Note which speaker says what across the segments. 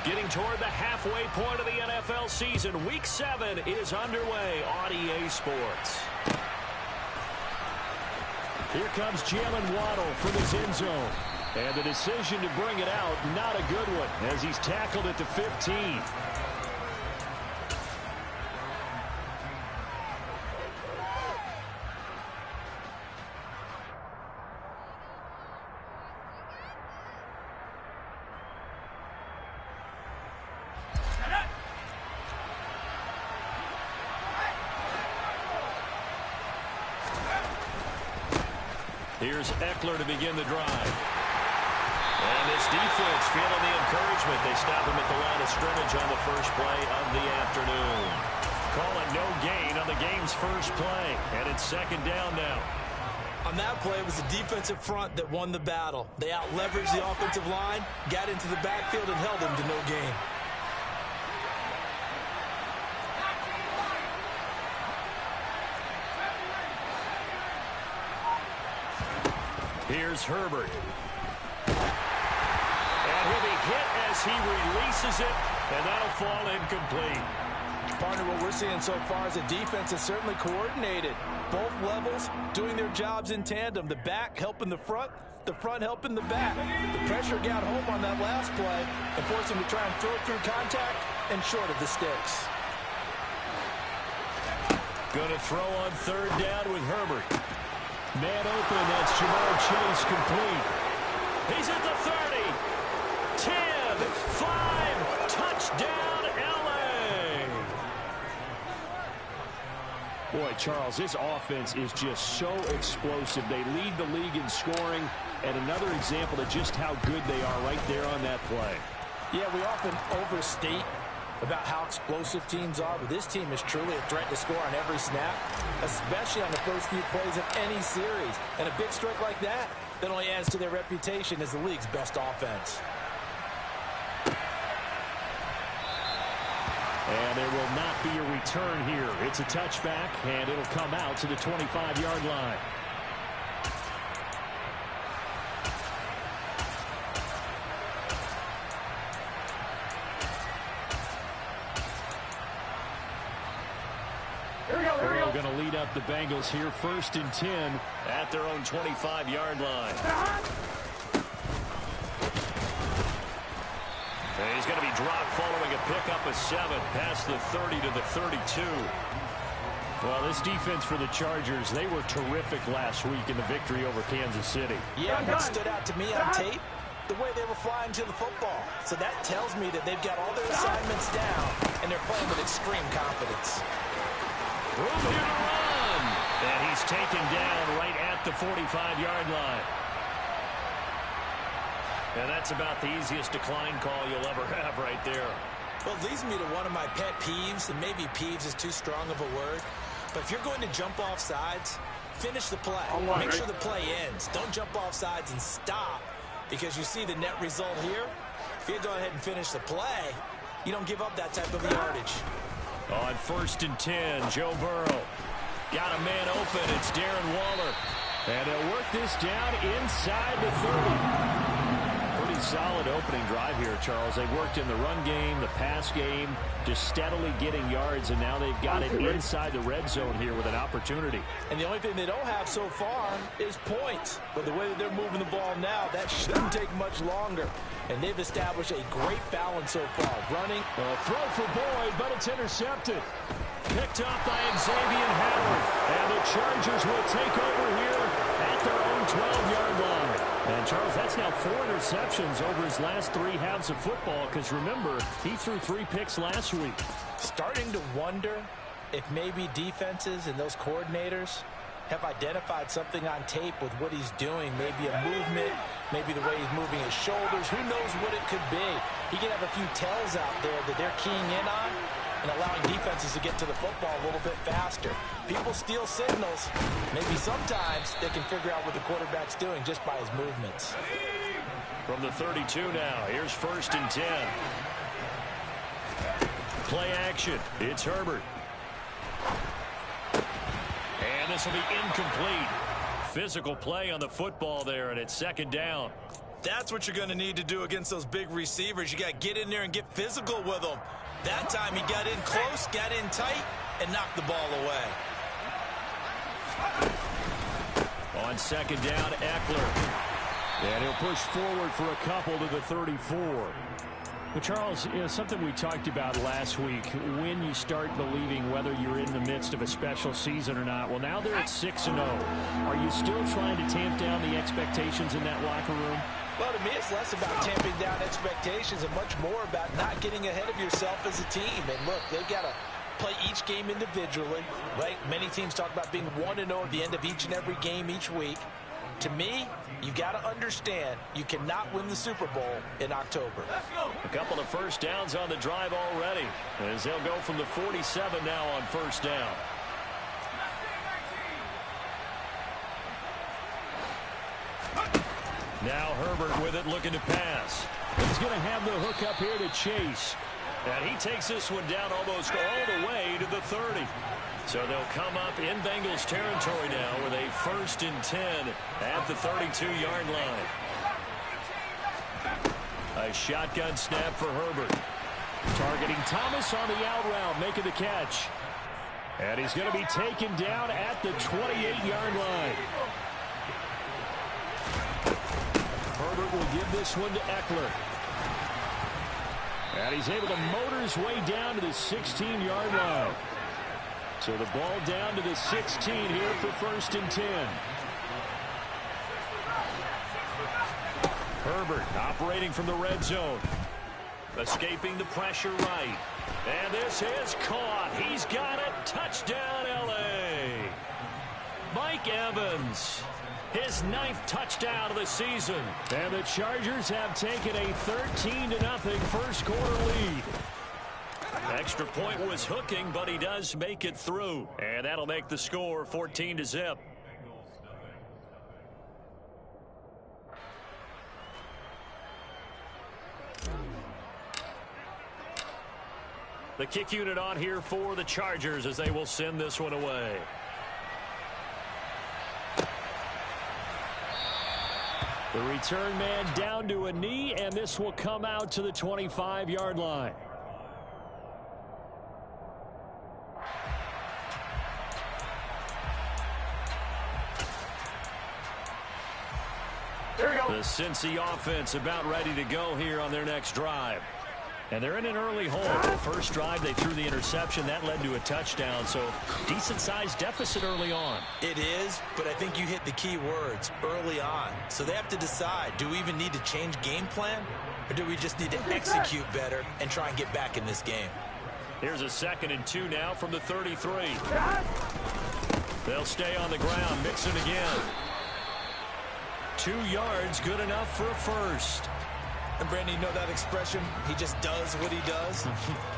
Speaker 1: Getting toward the halfway point of the NFL season. Week 7 is underway on EA Sports. Here comes Jalen Waddle from his end zone. And the decision to bring it out, not a good one, as he's tackled at the 15. Here's Eckler to begin the drive. And this defense feeling the encouragement. They stop him at the line of scrimmage on the first play of the afternoon. Call it no gain on the game's first play. And it's second down now.
Speaker 2: On that play, it was the defensive front that won the battle. They out-leveraged the offensive line, got into the backfield, and held them to no gain.
Speaker 1: Here's Herbert. And he'll be hit as he releases it, and that'll fall incomplete.
Speaker 2: Partner, what we're seeing so far is a defense is certainly coordinated. Both levels doing their jobs in tandem. The back helping the front helping the back. The pressure got home on that last play and forced him to try and throw through contact and short of the sticks.
Speaker 1: Going to throw on third down with Herbert. Man open, that's Jamar Chase complete. He's at the 30. 10, 5, touchdown, L.A. Boy, Charles, this offense is just so explosive. They lead the league in scoring, and another example of just how good they are right there on that play.
Speaker 2: Yeah, we often overstate about how explosive teams are, but this team is truly a threat to score on every snap, especially on the first few plays of any series. And a big strike like that only adds to their reputation as the league's best offense.
Speaker 1: And there will not be a return here. It's a touchback, and it'll come out to the 25-yard line. Burrow going to lead up the Bengals here, 1st and 10 at their own 25-yard line. And he's going to be dropped following a pickup of 7 past the 30 to the 32. Well, this defense for the Chargers, they were terrific last week in the victory over Kansas City.
Speaker 2: Yeah, what stood out to me on tape, the way they were flying to the football. So that tells me that they've got all their assignments down, and they're playing with extreme confidence.
Speaker 1: Room here to run. And he's taken down right at the 45-yard line. And that's about the easiest decline call you'll ever have right there.
Speaker 2: Well, it leads me to one of my pet peeves, and maybe peeves is too strong of a word. But if you're going to jump off sides, finish the play. Make sure the play ends. Don't jump off sides and stop, because you see the net result here. If you go ahead and finish the play, you don't give up that type of yardage.
Speaker 1: On 1st and 10, Joe Burrow. Got a man open. It's Darren Waller. And they'll work this down inside the 30. Pretty solid opening drive here, Charles. They worked in the run game, the pass game, just steadily getting yards, and now they've got it inside the red zone here with an opportunity.
Speaker 2: And the only thing they don't have so far is points. But the way that they're moving the ball now, that shouldn't take much longer. And they've established a great balance so far. Running.
Speaker 1: A throw for Boyd, but it's intercepted. Picked up by Xavier Howard. And the Chargers will take over here at their own 12-yard line. And, Charles, that's now 4 interceptions over his last 3 halves of football, because, remember, he threw 3 picks last week.
Speaker 2: Starting to wonder if maybe defenses and those coordinators have identified something on tape with what he's doing. Maybe a movement, maybe the way he's moving his shoulders. Who knows what it could be? He can have a few tells out there that they're keying in on and allowing defenses to get to the football a little bit faster. People steal signals. Maybe sometimes they can figure out what the quarterback's doing just by his movements.
Speaker 1: From the 32 now, here's 1st and 10. Play action. It's Herbert. This will be incomplete. Physical play on the football there, and it's 2nd down.
Speaker 2: That's what you're going to need to do against those big receivers. You got to get in there and get physical with them. That time he got in close, got in tight, and knocked the ball away.
Speaker 1: On second down, Eckler. And he'll push forward for a couple to the 34. Well, Charles, something we talked about last week, when you start believing whether you're in the midst of a special season or not. Well, now they're at 6-0. Are you still trying to tamp down the expectations in that locker room?
Speaker 2: Well, to me, it's less about tamping down expectations and much more about not getting ahead of yourself as a team. And look, they've got to play each game individually, right? Many teams talk about being 1-0 at the end of each and every game each week. To me, you got to understand you cannot win the Super Bowl in October.
Speaker 1: A couple of first downs on the drive already, as they'll go from the 47 now on first down. Now Herbert with it, looking to pass. He's going to have the hook up here to Chase. And he takes this one down almost all the way to the 30. So they'll come up in Bengals territory now with a 1st and 10 at the 32-yard line. A shotgun snap for Herbert. Targeting Thomas on the out route, making the catch. And he's going to be taken down at the 28-yard line. Herbert will give this one to Eckler. And he's able to motor his way down to the 16-yard line. So the ball down to the 16 here for 1st and 10. Herbert operating from the red zone. Escaping the pressure right. And this is caught. He's got it. Touchdown, L.A. Mike Evans. His 9th touchdown of the season. And the Chargers have taken a 13-0 first quarter lead. Extra point was hooking, but he does make it through. And that'll make the score 14-0. The kick unit on here for the Chargers as they will send this one away. The return man down to a knee, and this will come out to the 25-yard line. The Cincy offense about ready to go here on their next drive. And they're in an early hole. The first drive, they threw the interception. That led to a touchdown. So decent-sized deficit early on.
Speaker 2: It is, but I think you hit the key words, early on. So they have to decide, do we even need to change game plan? Or do we just need to execute better and try and get back in this game?
Speaker 1: Here's a 2nd and 2 now from the 33. They'll stay on the ground, mix it again. 2 yards, good enough for a first.
Speaker 2: And Brandon, you know that expression, he just does what he does?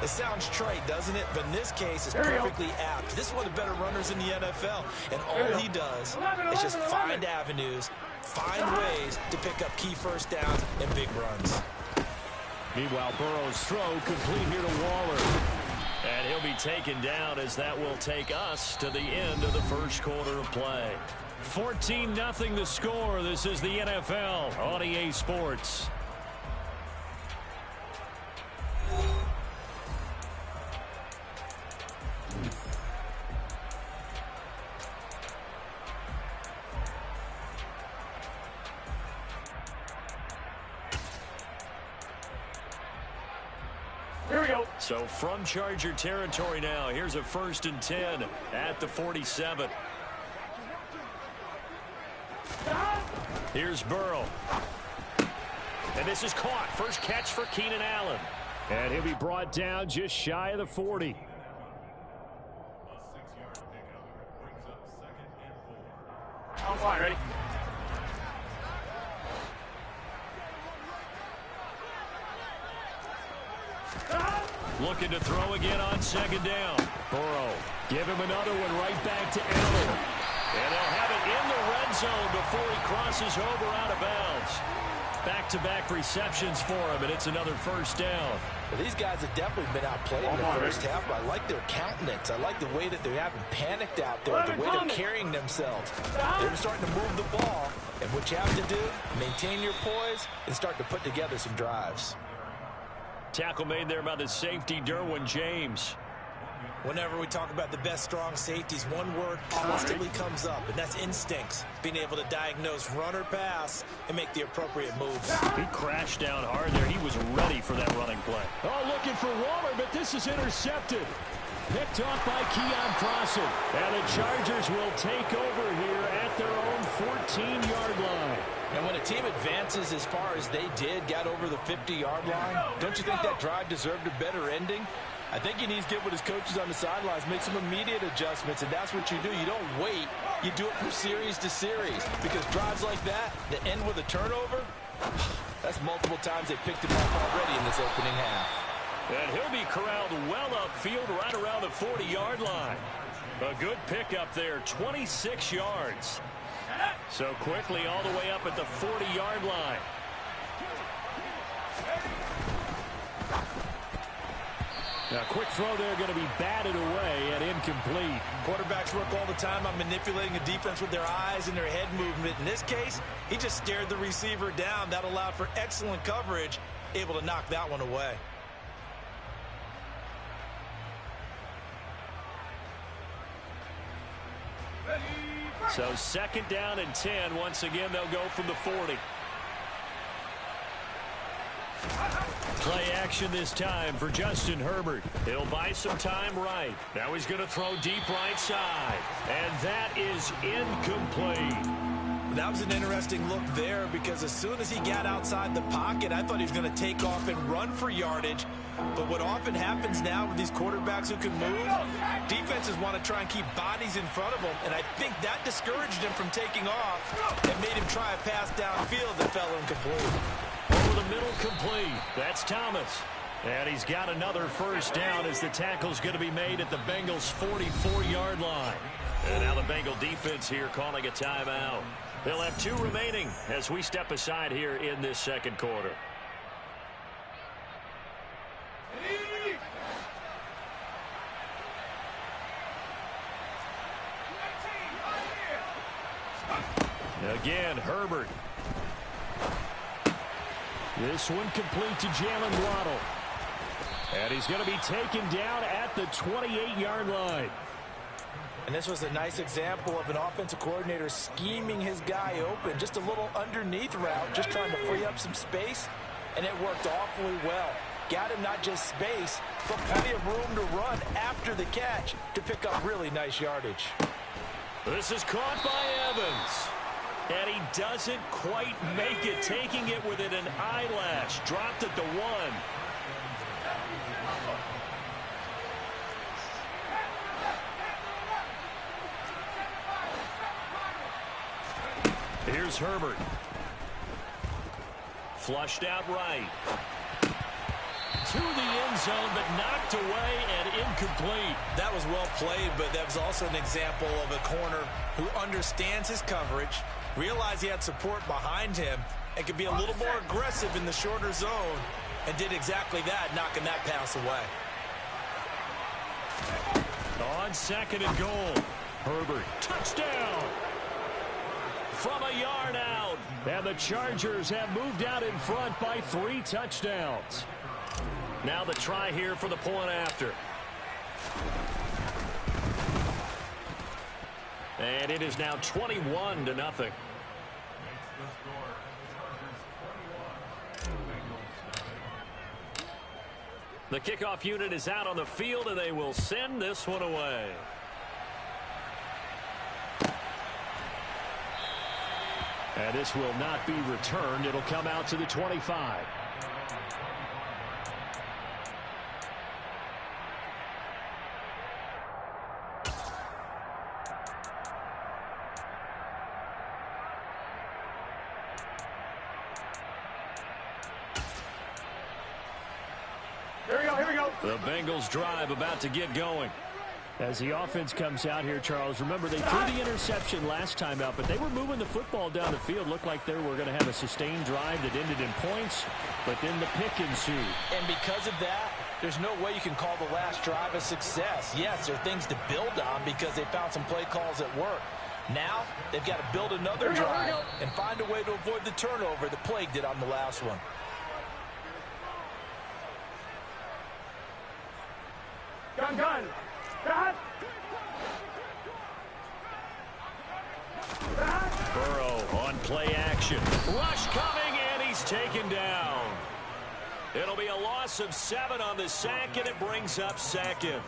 Speaker 2: It sounds trite, doesn't it? But in this case, it's perfectly apt. This is one of the better runners in the NFL. And all he does is just find avenues, find ways to pick up key first downs and big runs.
Speaker 1: Meanwhile, Burrow's throw complete here to Waller. And he'll be taken down as that will take us to the end of the first quarter of play. 14-0 the score. This is the NFL on EA Sports.
Speaker 3: Here we go.
Speaker 1: So from Charger territory now, here's a 1st and 10 at the 47. Here's Burrow. And this is caught. First catch for Keenan Allen. And he'll be brought down just shy of the 40.
Speaker 3: I'm fine, ready?
Speaker 1: Looking to throw again on 2nd down. Burrow, give him another one right back to Allen. And they'll have it in the red zone before he crosses over out of bounds. Back-to-back receptions for him, and it's another first down.
Speaker 2: Well, these guys have definitely been outplayed in the first half, but I like their countenance. I like the way that they haven't panicked out there, the way they're carrying themselves. They're starting to move the ball, And what you have to do, maintain your poise and start to put together some drives.
Speaker 1: Tackle made there by the safety, Derwin James.
Speaker 2: Whenever we talk about the best strong safeties, one word constantly comes up, and that's instincts. Being able to diagnose run or pass and make the appropriate moves.
Speaker 1: He crashed down hard there. He was ready for that running play. Oh, looking for Waller, but this is intercepted. Picked off by Keon Crossen. And the Chargers will take over here at their own 14-yard line.
Speaker 2: And when a team advances as far as they did, got over the 50-yard line, don't you think that drive deserved a better ending? I think he needs to get with his coaches on the sidelines, make some immediate adjustments, and that's what you do. You don't wait. You do it from series to series, because drives like that end with a turnover, that's multiple times they picked him off already in this opening half.
Speaker 1: And he'll be corralled well upfield right around the 40-yard line. A good pickup there, 26 yards. So quickly all the way up at the 40-yard line. Now, quick throw there going to be batted away and incomplete.
Speaker 2: Quarterbacks work all the time on manipulating a defense with their eyes and their head movement. In this case, he just stared the receiver down. That allowed for excellent coverage, able to knock that one away.
Speaker 1: So 2nd down and 10. Once again, they'll go from the 40. Play action this time for Justin Herbert. He'll buy some time right. Now he's going to throw deep right side. And that is incomplete.
Speaker 2: That was an interesting look there, because as soon as he got outside the pocket, I thought he was going to take off and run for yardage. But what often happens now with these quarterbacks who can move, defenses want to try and keep bodies in front of them, and I think that discouraged him from taking off and made him try a pass downfield that fell incomplete.
Speaker 1: Over the middle, complete. That's Thomas. And he's got another first down as the tackle's going to be made at the Bengals' 44-yard line. And now the Bengal defense here calling a timeout. They'll have 2 remaining as we step aside here in this second quarter. Again, Herbert. This one complete to Jalen Waddle. And he's going to be taken down at the 28-yard line.
Speaker 2: And this was a nice example of an offensive coordinator scheming his guy open. Just a little underneath route, just trying to free up some space, and it worked awfully well. Got him not just space, but plenty of room to run after the catch to pick up really nice yardage.
Speaker 1: This is caught by Evans. And he doesn't quite make it, taking it within an eyelash. Dropped at the 1. Here's Herbert. Flushed out right. To the end zone, but knocked away and incomplete.
Speaker 2: That was well played, but that was also an example of a corner who understands his coverage, realized he had support behind him, and could be a little more aggressive in the shorter zone, and did exactly that, knocking that pass away.
Speaker 1: On 2nd and goal, Herbert, touchdown! From a yard out, and the Chargers have moved out in front by 3 touchdowns. Now the try here for the point after. And it is now 21-0. The kickoff unit is out on the field, and they will send this one away. And this will not be returned. It'll come out to the 25.
Speaker 3: Here we go.
Speaker 1: The Bengals drive about to get going. As the offense comes out here, Charles, remember they threw the interception last time out, but they were moving the football down the field. Looked like they were going to have a sustained drive that ended in points, but then the pick ensued.
Speaker 2: And because of that, there's no way you can call the last drive a success. Yes, there are things to build on because they found some play calls that work. Now, they've got to build another drive and find a way to avoid the turnover that plagued it on the last one.
Speaker 3: Gun. Got.
Speaker 1: Burrow on play action. Rush coming, and he's taken down. It'll be a loss of 7 on the sack, and it brings up second.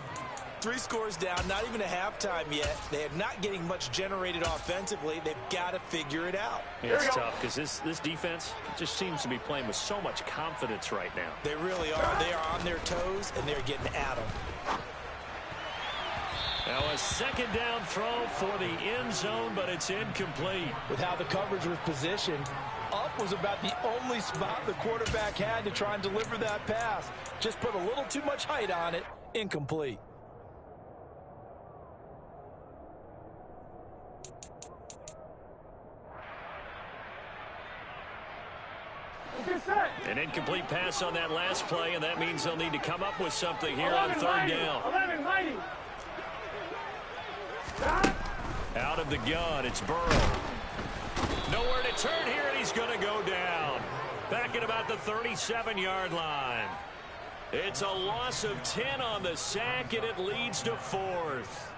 Speaker 2: 3 scores down, not even a halftime yet. They're not getting much generated offensively. They've got to figure it out.
Speaker 1: Yeah, it's tough because this defense just seems to be playing with so much confidence right now.
Speaker 2: They really are. They are on their toes, and they're getting at them.
Speaker 1: Now a second down throw for the end zone, but it's incomplete.
Speaker 2: With how the coverage was positioned, up was about the only spot the quarterback had to try and deliver that pass. Just put a little too much height on it. Incomplete.
Speaker 1: An incomplete pass on that last play, and that means they'll need to come up with something here on third down.
Speaker 3: 11, mighty.
Speaker 1: Out of the gun, it's Burrow. Nowhere to turn here, and he's going to go down. Back at about the 37-yard line. It's a loss of 10 on the sack, and it leads to 4th.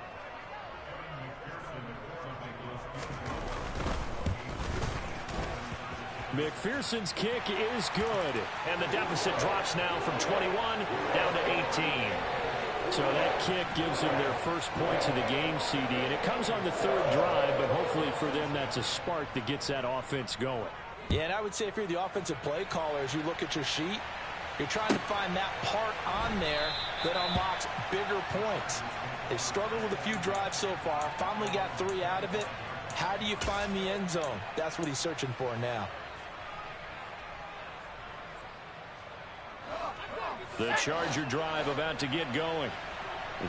Speaker 1: McPherson's kick is good, and the deficit drops now from 21 down to 18. So that kick gives them their first points of the game, CD, and it comes on the 3rd drive, but hopefully for them that's a spark that gets that offense going.
Speaker 2: Yeah, and I would say if you're the offensive play caller, as you look at your sheet, you're trying to find that part on there that unlocks bigger points. They've struggled with a few drives so far, finally got 3 out of it. How do you find the end zone? That's what he's searching for now.
Speaker 1: The Charger drive about to get going.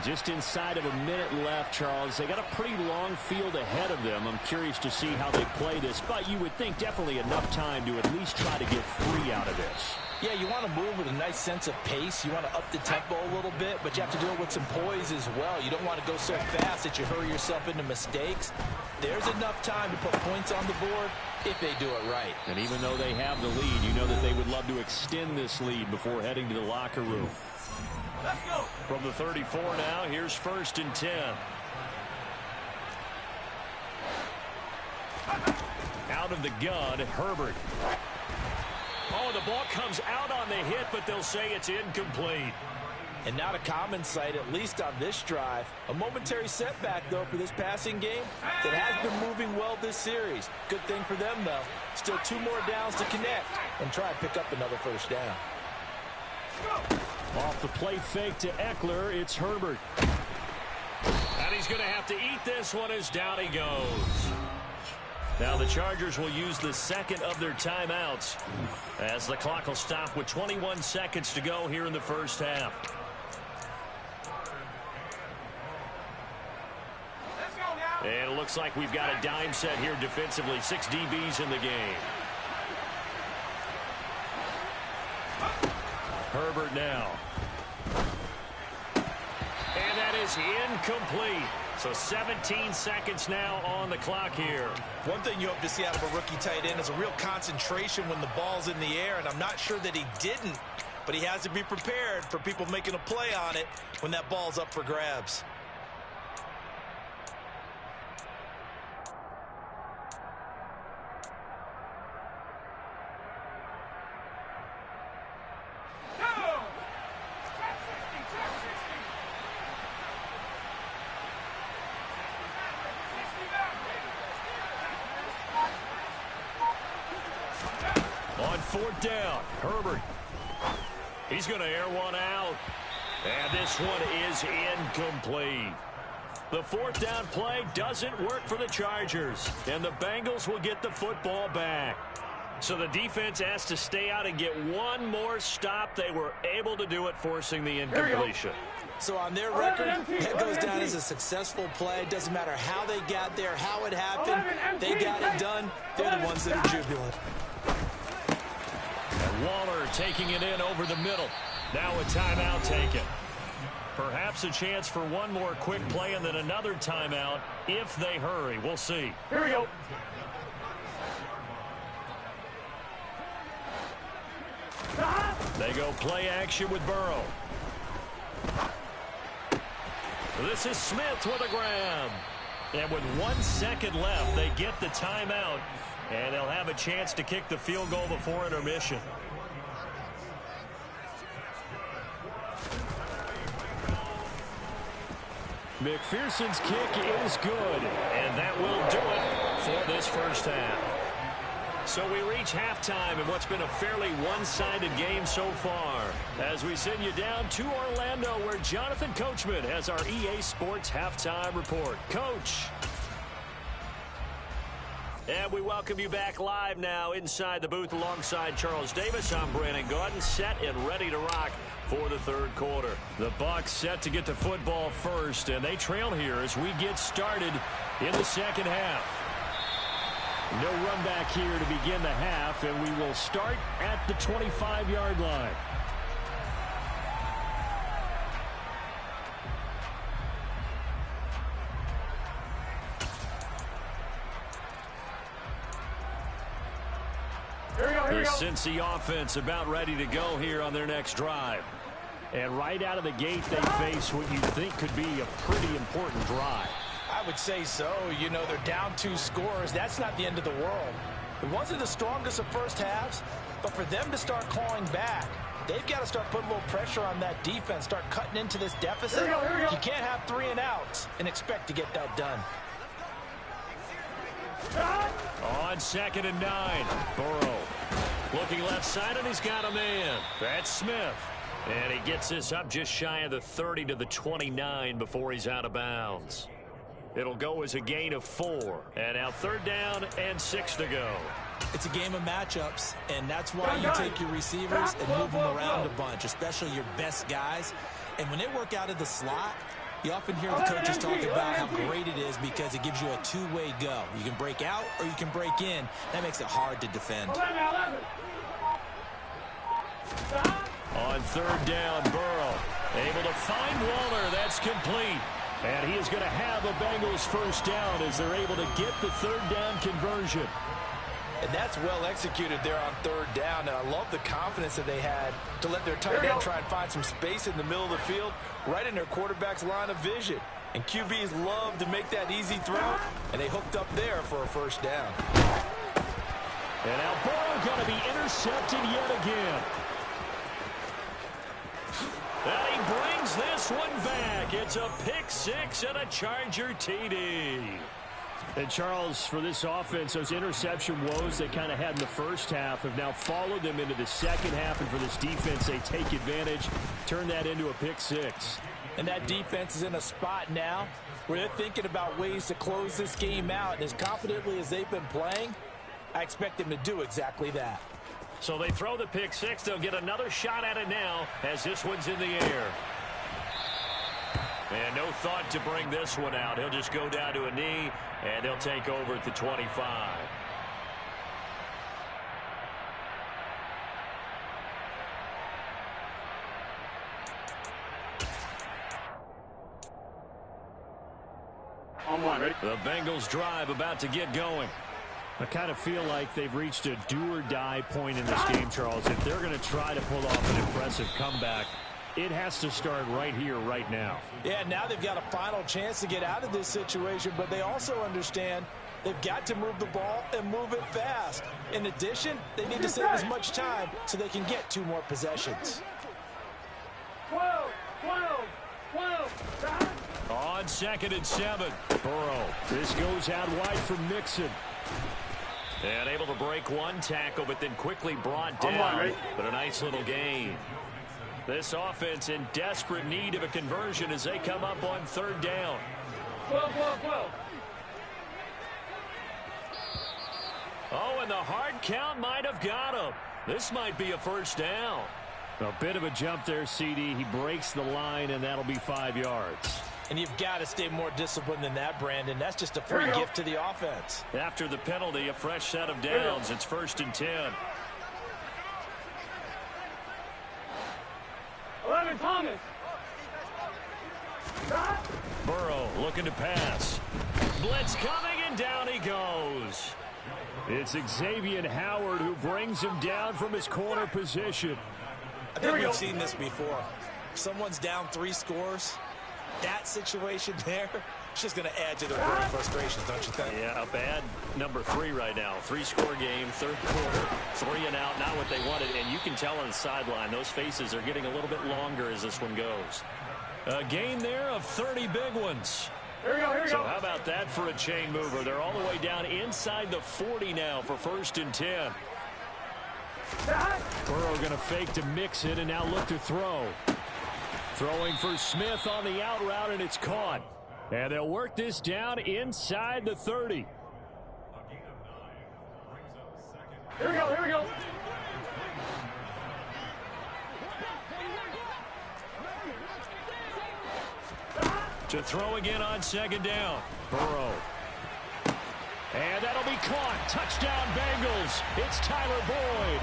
Speaker 1: Just inside of a minute left, Charles. They got a pretty long field ahead of them. I'm curious to see how they play this, but you would think definitely enough time to at least try to get 3 out of this.
Speaker 2: Yeah, you want to move with a nice sense of pace. You want to up the tempo a little bit, but you have to do it with some poise as well. You don't want to go so fast that you hurry yourself into mistakes. There's enough time to put points on the board if they do it right.
Speaker 1: And even though they have the lead, you know that they would love to extend this lead before heading to the locker room.
Speaker 3: Let's go.
Speaker 1: From the 34 now, here's 1st and 10. Out of the gun, Herbert. Oh, the ball comes out on the hit, but they'll say it's incomplete.
Speaker 2: And not a common sight, at least on this drive. A momentary setback, though, for this passing game that has been moving well this series. Good thing for them, though. Still 2 more downs to connect and try and pick up another 1st down.
Speaker 1: Off the play fake to Eckler, it's Herbert. And he's going to have to eat this one as down he goes. Now the Chargers will use the 2nd of their timeouts as the clock will stop with 21 seconds to go here in the 1st half. And it looks like we've got a dime set here defensively. 6 DBs in the game. Herbert now. And that is incomplete. So 17 seconds now on the clock here.
Speaker 2: One thing you hope to see out of a rookie tight end is a real concentration when the ball's in the air, and I'm not sure that he didn't, but he has to be prepared for people making a play on it when that ball's up for grabs.
Speaker 1: On 4th down, Herbert. He's going to air one out. And this one is incomplete. The 4th down play doesn't work for the Chargers. And the Bengals will get the football back. So the defense has to stay out and get one more stop. They were able to do it, forcing the incompletion.
Speaker 2: So on their record, that goes down as a successful play. Doesn't matter how they got there, how it happened. They got it done. They're the ones that are jubilant.
Speaker 1: And Waller taking it in over the middle. Now a timeout taken. Perhaps a chance for one more quick play and then another timeout if they hurry. We'll see.
Speaker 3: Here we go.
Speaker 1: They go play action with Burrow. This is Smith with a grab. And with 1 second left, they get the timeout. And they'll have a chance to kick the field goal before intermission. McPherson's kick is good. And that will do it for this first half. So we reach halftime in what's been a fairly one-sided game so far. As we send you down to Orlando, where Jonathan Coachman has our EA Sports Halftime Report. Coach. And we welcome you back live now inside the booth alongside Charles Davis. I'm Brandon Gordon, set and ready to rock for the third quarter. The Bucs set to get the football first, and they trail here as we get started in the second half. No run back here to begin the half, and we will start at the 25-yard line. The Cincy offense about ready to go here on their next drive. And right out of the gate, they face what you think could be a pretty important drive.
Speaker 2: I would say so. You know, they're down 2 scores. That's not the end of the world. It wasn't the strongest of first halves, but for them to start clawing back, they've got to start putting a little pressure on that defense, start cutting into this deficit.
Speaker 3: Here we go.
Speaker 2: You can't have 3 and outs and expect to get that done.
Speaker 1: On 2nd and 9, Burrow looking left side, and he's got a man. That's Smith. And he gets this up just shy of the 30 to the 29 before he's out of bounds. It'll go as a gain of 4. And now 3rd down and 6 to go.
Speaker 2: It's a game of matchups, and that's why you take your receivers and move them around a bunch, especially your best guys. And when they work out of the slot, you often hear the coaches talk about how great it is because it gives you a two-way go. You can break out or you can break in. That makes it hard to defend.
Speaker 1: On 3rd down, Burrow able to find Waller. That's complete. And he is going to have a Bengals first down as they're able to get the 3rd down conversion.
Speaker 2: And that's well executed there on 3rd down. And I love the confidence that they had to let their tight end try and find some space in the middle of the field, right in their quarterback's line of vision. And QBs love to make that easy throw, and they hooked up there for a first down.
Speaker 1: And now Burrow going to be intercepted yet again. And he brings this one back. It's a pick 6 and a Charger TD. And Charles, for this offense, those interception woes they kind of had in the first half have now followed them into the second half. And for this defense, they take advantage, turn that into a pick 6.
Speaker 2: And that defense is in a spot now where they're thinking about ways to close this game out. And as confidently as they've been playing, I expect them to do exactly that.
Speaker 1: So they throw the pick 6. They'll get another shot at it now as this one's in the air. And no thought to bring this one out. He'll just go down to a knee, and they'll take over at the 25.
Speaker 3: On 1, ready?
Speaker 1: The Bengals drive about to get going. I kind of feel like they've reached a do-or-die point in this game, Charles. If they're going to try to pull off an impressive comeback, it has to start right here, right now.
Speaker 2: Yeah, now they've got a final chance to get out of this situation, but they also understand they've got to move the ball and move it fast. In addition, they need to save as much time so they can get 2 more possessions.
Speaker 3: 12, 12, 12.
Speaker 1: On 2nd and 7, Burrow. This goes out wide for Mixon. And able to break one tackle, but then quickly brought down. But a nice little gain. This offense in desperate need of a conversion as they come up on 3rd down.
Speaker 3: 12, 12, 12.
Speaker 1: Oh, and the hard count might have got him. This might be a first down. A bit of a jump there, CD. He breaks the line, and that'll be 5 yards.
Speaker 2: And you've got to stay more disciplined than that, Brandon. That's just a free gift to the offense.
Speaker 1: After the penalty, a fresh set of downs. It's 1st and 10.
Speaker 3: 11, Thomas.
Speaker 1: Burrow looking to pass. Blitz coming, and down he goes. It's Xavier Howard who brings him down from his corner position.
Speaker 2: I think we've seen this before. Someone's down 3 scores. That situation there, it's just going to add to their growing frustrations, don't you think?
Speaker 1: Yeah, a bad number 3 right now. 3-score game, third quarter, 3 and out, not what they wanted. And you can tell on the sideline, those faces are getting a little bit longer as this one goes. A gain there of 30 big ones.
Speaker 3: Here we go.
Speaker 1: So how about that for a chain mover? They're all the way down inside the 40 now for 1st and 10. Burrow going to fake to mix it and now look to throw. Throwing for Smith on the out route, and it's caught. And they'll work this down inside the 30.
Speaker 3: Here we go.
Speaker 1: To throw again on 2nd down. Burrow. And that'll be caught. Touchdown Bengals. It's Tyler Boyd.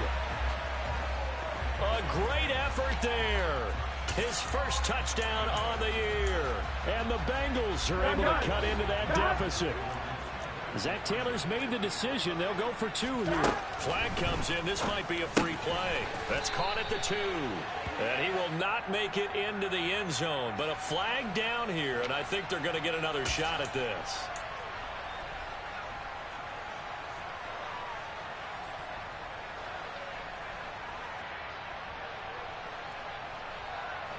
Speaker 1: A great effort there. His first touchdown on the year. And the Bengals are able to cut into that deficit. Zach Taylor's made the decision. They'll go for 2 here. Flag comes in. This might be a free play. That's caught at the 2. And he will not make it into the end zone. But a flag down here, and I think they're going to get another shot at this.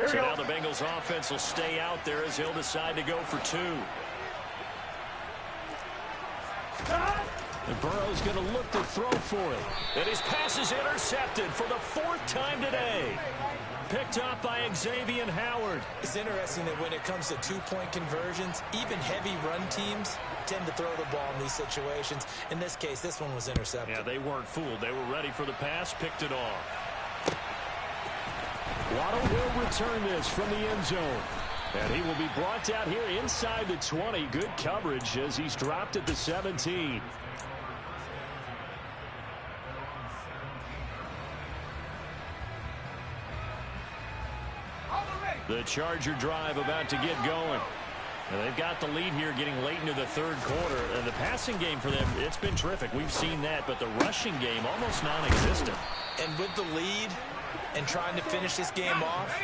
Speaker 1: So now the Bengals offense will stay out there as he'll decide to go for 2. And Burrow's going to look to throw for it. And his pass is intercepted for the 4th time today. Picked up by Xavier Howard.
Speaker 2: It's interesting that when it comes to 2-point conversions, even heavy run teams tend to throw the ball in these situations. In this case, this one was intercepted.
Speaker 1: Yeah, they weren't fooled. They were ready for the pass, picked it off. Waddle will return this from the end zone. And he will be brought down here inside the 20. Good coverage as he's dropped at the 17. The Charger drive about to get going. And they've got the lead here getting late into the 3rd quarter. And the passing game for them, it's been terrific. We've seen that. But the rushing game almost non-existent.
Speaker 2: And with the lead and trying to finish this game off,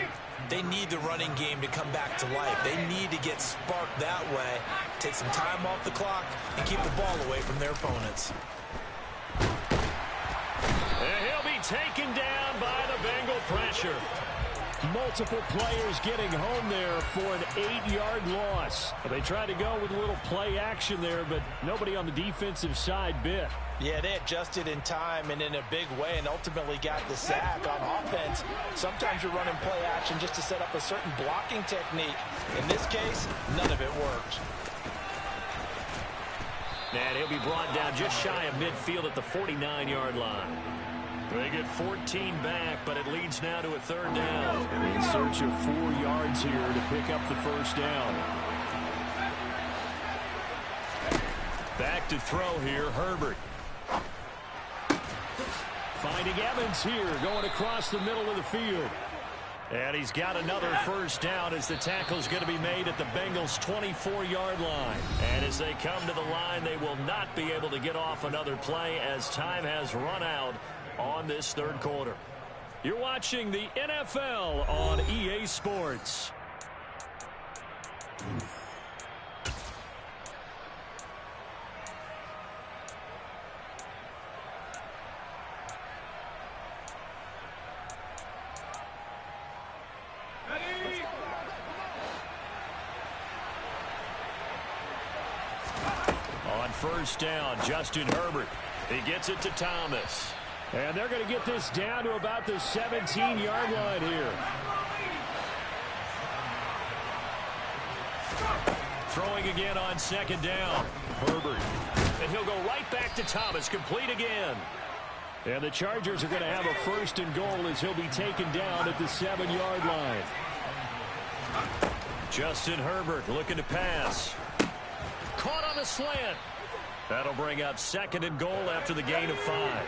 Speaker 2: they need the running game to come back to life. They need to get sparked that way, take some time off the clock, and keep the ball away from their opponents.
Speaker 1: And he'll be taken down by the Bengal pressure. Multiple players getting home there for an 8-yard loss. They tried to go with a little play action there, but nobody on the defensive side bit.
Speaker 2: Yeah, they adjusted in time and in a big way and ultimately got the sack. On offense, sometimes you're running play action just to set up a certain blocking technique. In this case, none of it worked.
Speaker 1: And he'll be brought down just shy of midfield at the 49-yard line. They get 14 back, but it leads now to a 3rd down. In search of 4 yards here to pick up the 1st down. Back to throw here, Herbert. Finding Evans here, going across the middle of the field. And he's got another 1st down as the tackle's going to be made at the Bengals' 24-yard line. And as they come to the line, they will not be able to get off another play as time has run out on this 3rd quarter. You're watching the NFL on EA Sports. On 1st down, Justin Herbert. He gets it to Thomas. And they're going to get this down to about the 17-yard line here. Throwing again on 2nd down. Herbert. And he'll go right back to Thomas. Complete again. And the Chargers are going to have a 1st and goal as he'll be taken down at the 7-yard line. Justin Herbert looking to pass. Caught on the slant. That'll bring up 2nd and goal after the gain of 5.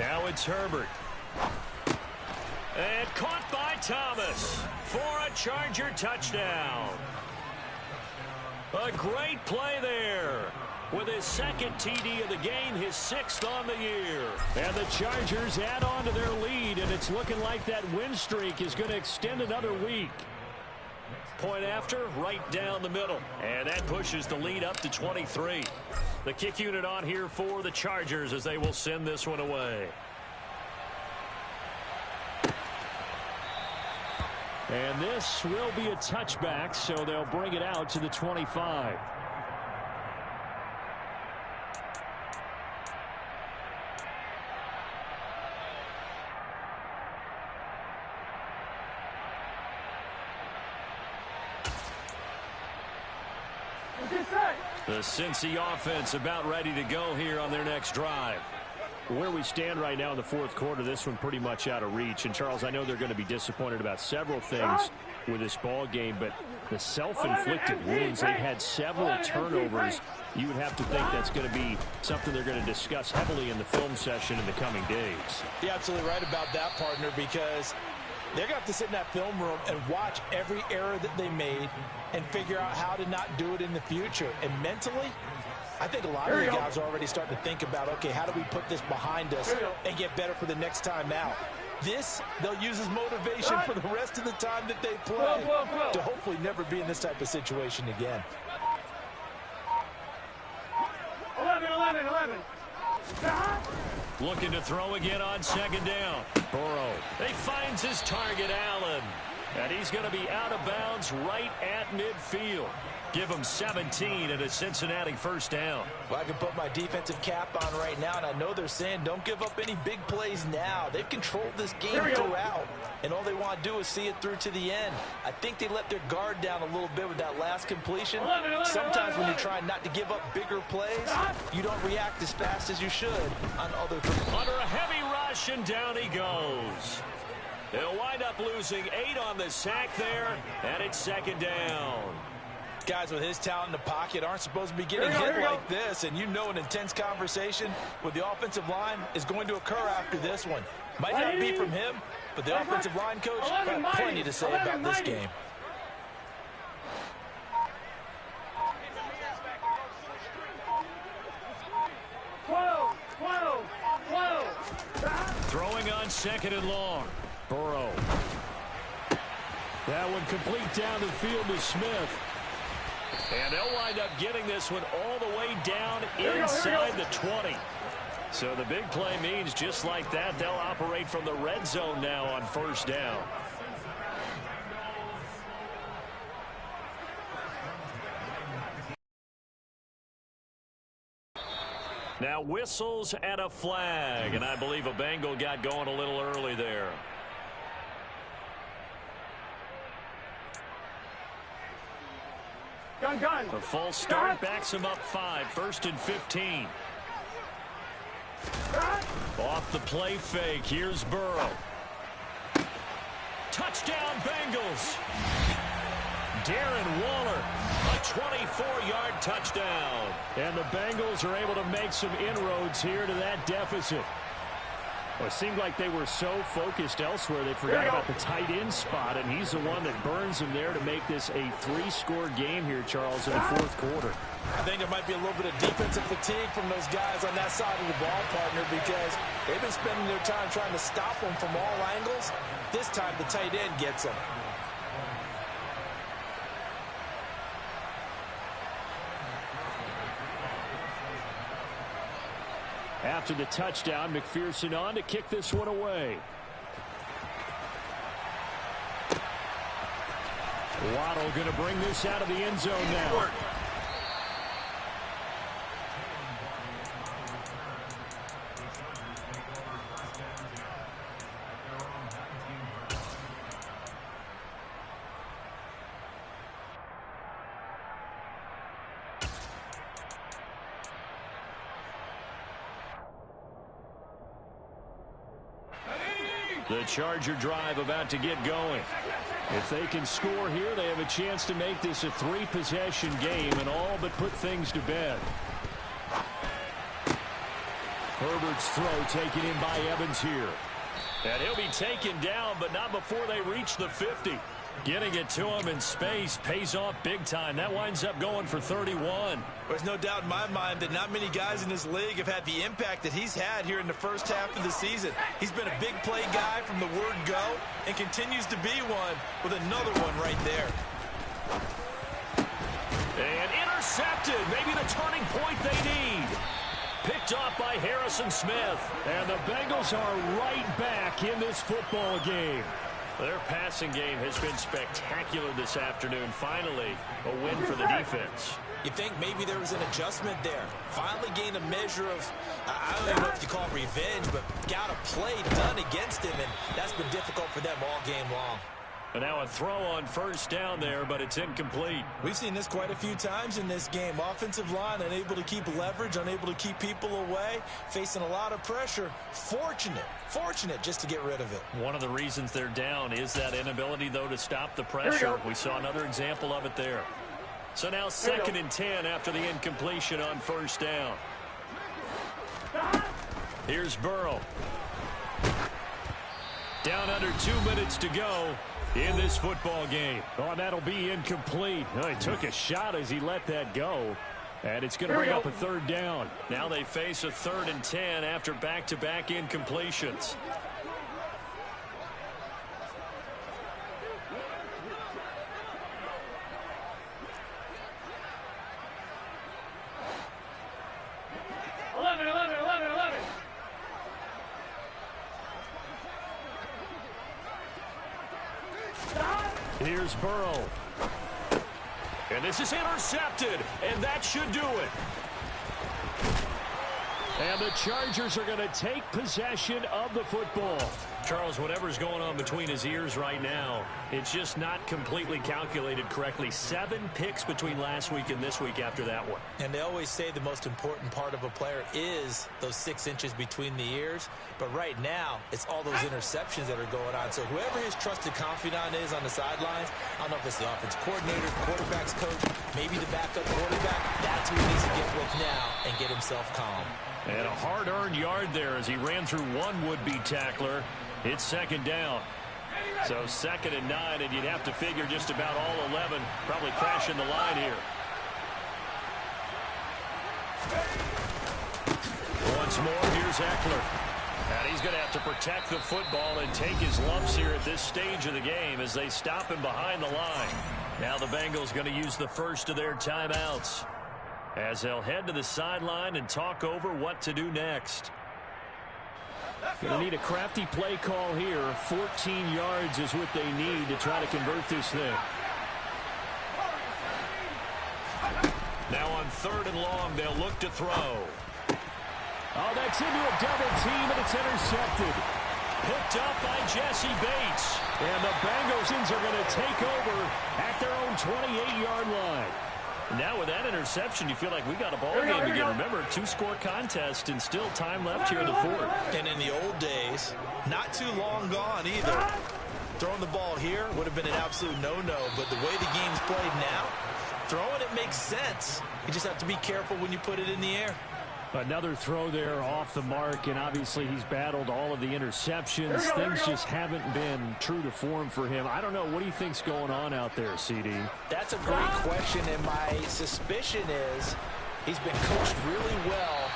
Speaker 1: Now it's Herbert. And caught by Thomas for a Charger touchdown. A great play there. With his second TD of the game, his 6th on the year. And the Chargers add on to their lead, and it's looking like that win streak is going to extend another week. Point after, right down the middle. And that pushes the lead up to 23. The kick unit on here for the Chargers as they will send this one away. And this will be a touchback, so they'll bring it out to the 25. The Cincy offense about ready to go here on their next drive. Where we stand right now in the fourth quarter, this one pretty much out of reach. And, Charles, I know they're going to be disappointed about several things with this ball game, but the self-inflicted wounds, they've had several turnovers. You would have to think that's going to be something they're going to discuss heavily in the film session in the coming days.
Speaker 2: You're absolutely right about that, partner, because they're going to have to sit in that film room and watch every error that they made and figure out how to not do it in the future. And mentally, I think a lot of the guys are already starting to think about, okay, how do we put this behind us and get better for the next time out? This, they'll use as motivation for the rest of the time that they play to hopefully never be in this type of situation again.
Speaker 3: 11.
Speaker 1: Looking to throw again on second down. Burrow. He finds his target, Allen. And he's going to be out of bounds right at midfield. Give him 17 and a Cincinnati first down.
Speaker 2: Well, I can put my defensive cap on right now, and I know they're saying don't give up any big plays now. They've controlled this game throughout, and all they want to do is see it through to the end. I think they let their guard down a little bit with that last completion. Sometimes when you're trying not to give up bigger plays, you don't react as fast as you should on other things.
Speaker 1: Under a heavy rush, and down he goes. They'll wind up losing 8 on the sack there, and it's second down.
Speaker 2: Guys with his talent in the pocket aren't supposed to be getting hit like this, and you know an intense conversation with the offensive line is going to occur after this one. Might not be from him, but the offensive line coach had plenty to say about this game.
Speaker 1: Throwing on second and long. Burrow. That one complete down the field to Smith. And they'll wind up getting this one all the way down inside the 20. So the big play means just like that, they'll operate from the red zone now on first down. Now whistles and a flag, and I believe a Bengal got going a little early there.
Speaker 3: Gun.
Speaker 1: A false start backs him up 5, 1st and 15. Off the play fake, here's Burrow. Touchdown Bengals. Darren Waller, a 24-yard touchdown. And the Bengals are able to make some inroads here to that deficit. Well, it seemed like they were so focused elsewhere they forgot about the tight end spot, and he's the one that burns them there to make this a 3-score game here, Charles, in the fourth quarter.
Speaker 2: I think there might be a little bit of defensive fatigue from those guys on that side of the ball, partner, because they've been spending their time trying to stop them from all angles. This time the tight end gets them.
Speaker 1: After the touchdown, McPherson on to kick this one away. Waddle going to bring this out of the end zone now. The Charger drive about to get going. If they can score here, they have a chance to make this a 3-possession game and all but put things to bed. Herbert's throw taken in by Evans here. And he'll be taken down, but not before they reach the 50. Getting it to him in space pays off big time. That winds up going for 31.
Speaker 2: There's no doubt in my mind that not many guys in this league have had the impact that he's had here in the first half of the season. He's been a big play guy from the word go and continues to be one with another one right there.
Speaker 1: And intercepted. Maybe the turning point they need. Picked off by Harrison Smith. And the Bengals are right back in this football game. Their passing game has been spectacular this afternoon. Finally, a win for the defense.
Speaker 2: You think maybe there was an adjustment there. Finally gained a measure of, I don't even know if you call it revenge, but got a play done against him, and that's been difficult for them all game long.
Speaker 1: And now a throw on first down there, but it's incomplete.
Speaker 2: We've seen this quite a few times in this game. Offensive line unable to keep leverage, unable to keep people away, facing a lot of pressure. Fortunate just to get rid of it.
Speaker 1: One of the reasons they're down is that inability, though, to stop the pressure. We saw another example of it there. So now 2nd and 10 after the incompletion on first down. Here's Burrow. Down under 2 minutes to go in this football game. Oh, that'll be incomplete. Oh, he took a shot as he let that go. And it's going to bring up a 3rd down. Now they face a 3rd and 10 after back-to-back incompletions. Here's Burrow. And this is intercepted, and that should do it. And the Chargers are going to take possession of the football. Charles, whatever's going on between his ears right now, it's just not completely calculated correctly. 7 picks between last week and this week after that one.
Speaker 2: And they always say the most important part of a player is those 6 inches between the ears. But right now, it's all those interceptions that are going on. So whoever his trusted confidant is on the sidelines, I don't know if it's the offense coordinator, quarterback's coach, maybe the backup quarterback, that's who he needs to get with now and get himself calm.
Speaker 1: And a hard-earned yard there as he ran through one would-be tackler. It's 2nd down. So 2nd and 9, and you'd have to figure just about all 11 probably crashing the line here. Once more, here's Eckler. And he's going to have to protect the football and take his lumps here at this stage of the game as they stop him behind the line. Now the Bengals going to use the first of their timeouts as they'll head to the sideline and talk over what to do next. Going to need a crafty play call here. 14 yards is what they need to try to convert this thing. Now on 3rd and long, they'll look to throw. Oh, that's into a double team, and it's intercepted. Picked up by Jesse Bates. And the Bengals are going to take over at their own 28-yard line. Now with that interception, you feel like we got a ball game again. Remember, 2-score contest and still time left here in the 4th.
Speaker 2: And in the old days, not too long gone either. Throwing the ball here would have been an absolute no-no, but the way the game's played now, throwing it makes sense. You just have to be careful when you put it in the air.
Speaker 1: Another throw there off the mark, and obviously he's battled all of the interceptions. Things just haven't been true to form for him. I don't know. What do you think's going on out there, CD?
Speaker 2: That's a great question, and my suspicion is he's been coached really well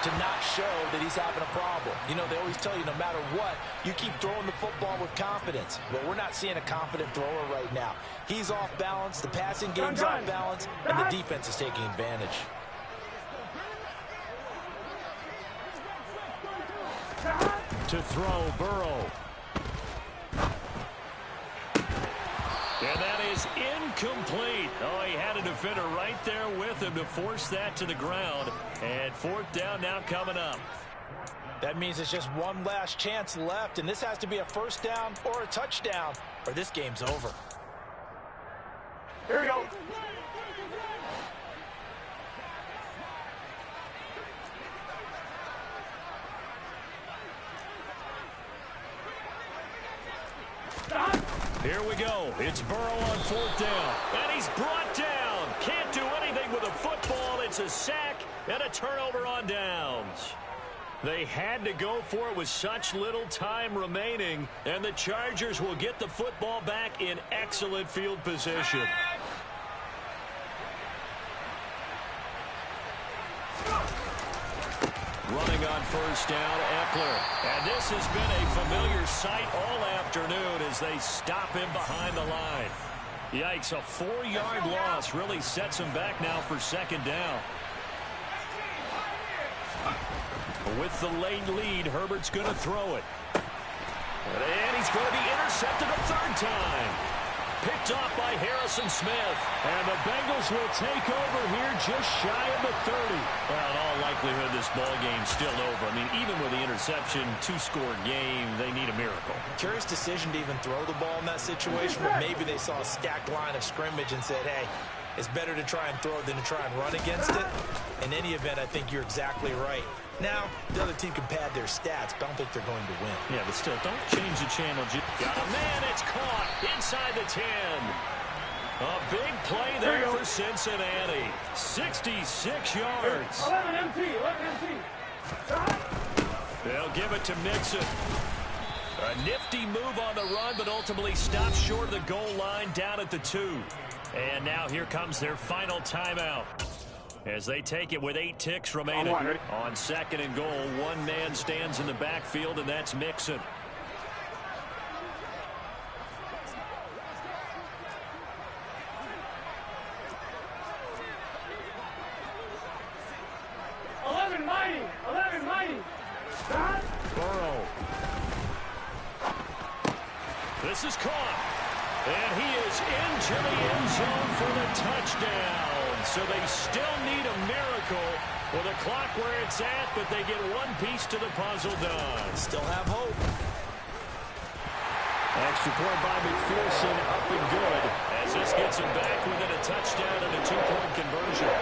Speaker 2: to not show that he's having a problem. You know, they always tell you no matter what, you keep throwing the football with confidence. But we're not seeing a confident thrower right now. He's off balance, the passing game's off balance, and the defense is taking advantage.
Speaker 1: To throw, Burrow. And that is incomplete. Oh, he had a defender right there with him to force that to the ground. And 4th down now coming up.
Speaker 2: That means it's just one last chance left, and this has to be a 1st down or a touchdown, or this game's over.
Speaker 3: Here we go.
Speaker 1: Here we go. It's Burrow on 4th down. And he's brought down. Can't do anything with a football. It's a sack and a turnover on downs. They had to go for it with such little time remaining, and the Chargers will get the football back in excellent field position. Running on first down, Eckler. And this has been a familiar sight all afternoon as they stop him behind the line. Yikes, a 4-yard loss really sets him back now for second down. With the late lead, Herbert's going to throw it. And he's going to be intercepted a third time. Picked off by Harrison Smith. And the Bengals will take over here just shy of the 30. Well, in all likelihood, this ball game's still over. I mean, even with the interception, 2-score game, they need a miracle.
Speaker 2: Curious decision to even throw the ball in that situation, but maybe they saw a stacked line of scrimmage and said, hey, it's better to try and throw than to try and run against it. In any event, I think you're exactly right. Now, the other team can pad their stats, but I don't think they're going to win.
Speaker 1: Yeah, but still, don't change the channel. Got a man, it's caught inside the 10. A big play there for Cincinnati. 66 yards.
Speaker 3: 11 MT, 11 MT.
Speaker 1: They'll give it to Mixon. A nifty move on the run, but ultimately stops short of the goal line down at the 2. And now here comes their final timeout, as they take it with 8 ticks remaining. On second and goal, one man stands in the backfield, and that's Mixon. Burrow. This is caught. And he is into the end zone for the touchdown. So they still need a miracle with the clock where it's at, but they get one piece to the puzzle done.
Speaker 2: Still have hope.
Speaker 1: Extra point by McPherson, up and good, as this gets him back within a touchdown and a 2-point conversion.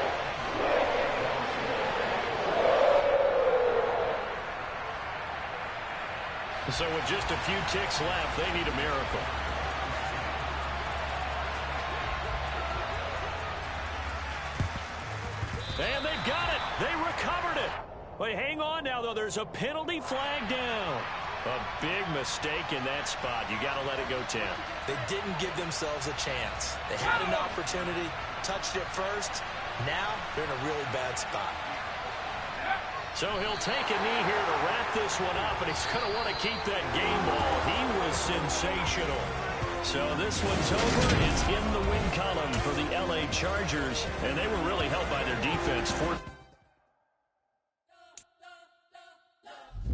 Speaker 1: So with just a few ticks left, they need a miracle. And they've got it. They recovered it. Wait, hang on now, though. There's a penalty flag down. A big mistake in that spot. You got to let it go, Tim.
Speaker 2: They didn't give themselves a chance. They had an opportunity, touched it first. Now they're in a really bad spot.
Speaker 1: So he'll take a knee here to wrap this one up, and he's going to want to keep that game ball. He was sensational. So this one's over. It's in the win column for the LA Chargers, and they were really helped by their defense.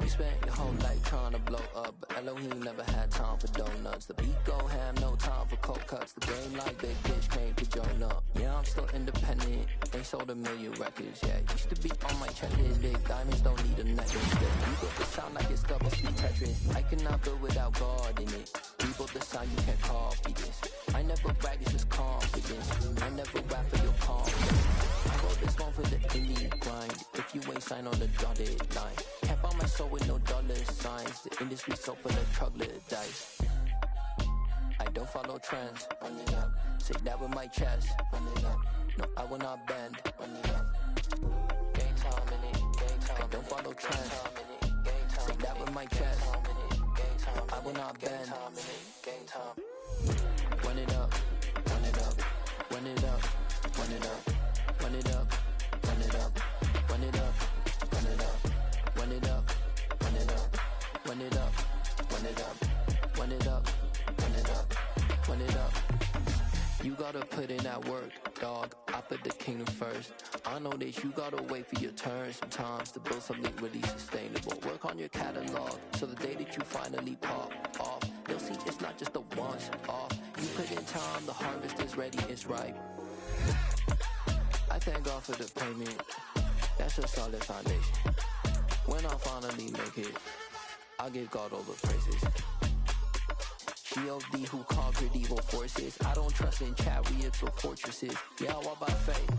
Speaker 4: You spent your whole life trying to blow up, but Elohim never had time for donuts. The beat go ham, no time for cold cuts. The game like big bitch came to join up. Yeah, I'm still independent. They sold 1 million records, yeah. Used to be on my checklist. Big diamonds don't need a necklace. You built the sound like it's double speed Tetris. I cannot build without God in it. We built the sound, you can't copy this. I never brag, it's just confidence. I never rap for your confidence. I wrote this one for the indie grind. If you ain't signed on the dotted line, can't buy my soul with no dollar signs. The industry so full of troglodytes. I don't follow trends. Run it up. Say that with my chest. Run it up. No, I will not bend. Run it up. Game time in it. Game time. I don't follow trends. Say that with my chest. I will not bend. Game time. Run it up. Run it up. Run it up. Run it up. Run it up. Run it up. Run it up. Run it up. Run it up. Run it up. Run it up. Run it up. Run it up. Run it up. Run it up. You gotta put in that work, dog. I put the kingdom first. I know that you gotta wait for your turn sometimes to build something really sustainable. Work on your catalog, so the day that you finally pop off, they'll see it's not just a once off. You put in time, the harvest is ready, it's ripe. I thank God for the payment. That's a solid foundation. When I finally make it, I'll give God all the praises. G.O.D. who conquered evil forces. I don't trust in chariots or fortresses. Yeah, I walk by faith.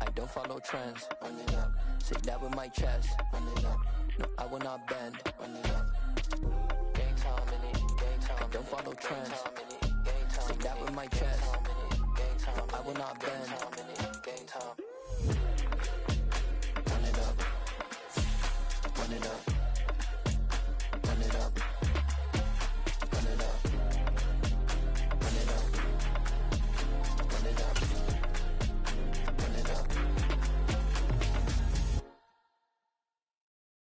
Speaker 4: I don't follow trends. Run it up. Say that with my chest. Run it up. No, I will not bend. Run it up. Game time in it. Game time. I don't follow trends. Say that with my chest. No, I will not bend.